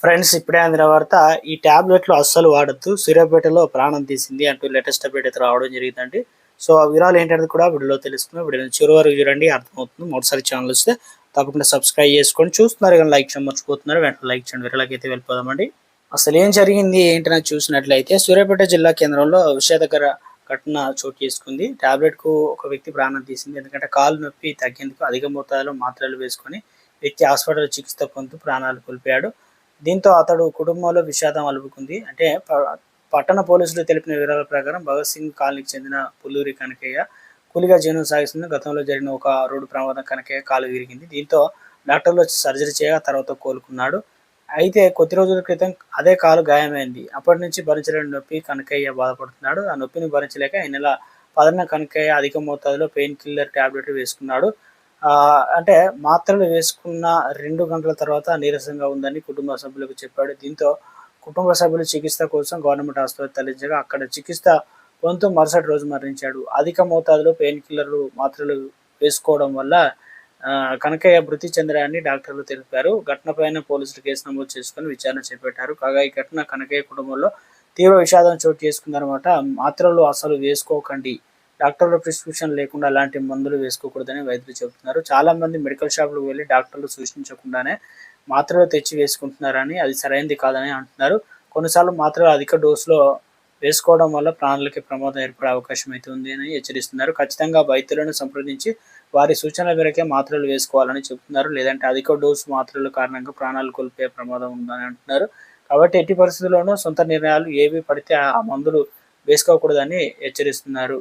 Friends ఇప్పుడే అందిన వార్త. ఈ టాబ్లెట్లు అస్సలు వాడొద్దు. సూర్యాపేటలో ప్రాణం తీసింది అంటూ లేటెస్ట్ అప్డేట్ అయితే రావడం జరిగిందండి. సో ఆ వివరాలు ఏంటనేది కూడా వీడియోలో తెలుసుకుందాం. వీడియోని చివరి వరకు చూడండి, అర్థమవుతుంది. మొదటిసారి ఛానల్ వస్తే తప్పకుండా సబ్స్క్రైబ్ చేసుకోండి. చూస్తున్నారు కానీ లైక్ చేయడం మర్చిపోతున్నారు. వెంటనే లైక్ చేయండి. వీడియోలోకి వెళ్ళిపోదామండి. అసలు ఏం జరిగింది ఏంటనేది చూసినట్లయితే సూర్యాపేట జిల్లా కేంద్రంలో విషాదకర ఘటన చోటు చేసుకుంది. టాబ్లెట్కు ఒక వ్యక్తి ప్రాణం తీసింది. ఎందుకంటే కాలు నొప్పి తగ్గేందుకు అధిక మోతాదులో మాత్రలు వేసుకొని వ్యక్తి హాస్పిటల్ చికిత్స పొందుతూ ప్రాణాలు కోల్పోయాడు. దీంతో అతడు కుటుంబంలో విషాదం అలుముకుంది. అంటే పట్టణ పోలీసులు తెలిపిన వివరాల ప్రకారం భగత్ సింగ్ కాలనీకి చెందిన పుల్లూరి కనకయ్య కూలిగా జీవనం సాగిస్తుంది. గతంలో జరిగిన ఒక రోడ్డు ప్రమాదం కనకయ్య కాలు విరిగింది. దీంతో డాక్టర్లు వచ్చి సర్జరీ చేయగా తర్వాత కోలుకున్నాడు. అయితే కొద్ది రోజుల క్రితం అదే కాలు గాయమైంది. అప్పటి నుంచి భరించలేని నొప్పి కనకయ్య బాధపడుతున్నాడు. ఆ నొప్పిని భరించలేక ఈ నెల 10న కనకయ్య అధిక మోతాదులో పెయిన్ కిల్లర్ టాబ్లెట్ వేసుకున్నాడు. అంటే మాత్రలు వేసుకున్న 2 గంటల తర్వాత నీరసంగా ఉందని కుటుంబ సభ్యులకు చెప్పాడు. దీంతో కుటుంబ సభ్యులు చికిత్స కోసం గవర్నమెంట్ ఆసుపత్రి తరలించగా అక్కడ చికిత్స పొందుతూ మరుసటి రోజు మరణించాడు. అధిక మోతాదులో పెయిన్ కిల్లర్లు మాత్రలు వేసుకోవడం వల్ల కనకయ్య మృతి చెందడాన్ని డాక్టర్లు తెలిపారు. ఘటనపైన పోలీసులు కేసు నమోదు చేసుకుని విచారణ చేపట్టారు. కాగా ఈ ఘటన కనకయ్య కుటుంబంలో తీవ్ర విషాదం చోటు చేసుకుందనమాట. మాత్రలు అసలు వేసుకోకండి, డాక్టర్ల ప్రిస్క్రిప్షన్ లేకుండా అలాంటి మందులు వేసుకోకూడదని వైద్యులు చెబుతున్నారు. చాలా మంది మెడికల్ షాపులకు వెళ్ళి డాక్టర్లు సూచించకుండానే మాత్రలు తెచ్చి వేసుకుంటున్నారని, అది సరైనది కాదని అంటున్నారు. కొన్నిసార్లు మాత్రలు అధిక డోసులో వేసుకోవడం వల్ల ప్రాణాలకి ప్రమాదం ఏర్పడే అవకాశం అయితే ఉంది అని హెచ్చరిస్తున్నారు. ఖచ్చితంగా వైద్యులను సంప్రదించి వారి సూచనల మేరకే మాత్రలు వేసుకోవాలని చెబుతున్నారు. లేదంటే అధిక డోసు మాత్రల కారణంగా ప్రాణాలు కోల్పోయే ప్రమాదం ఉందని అంటున్నారు. కాబట్టి ఎట్టి పరిస్థితుల్లోనూ సొంత నిర్ణయాలు ఏవి పడితే ఆ మందులు వేసుకోకూడదని హెచ్చరిస్తున్నారు.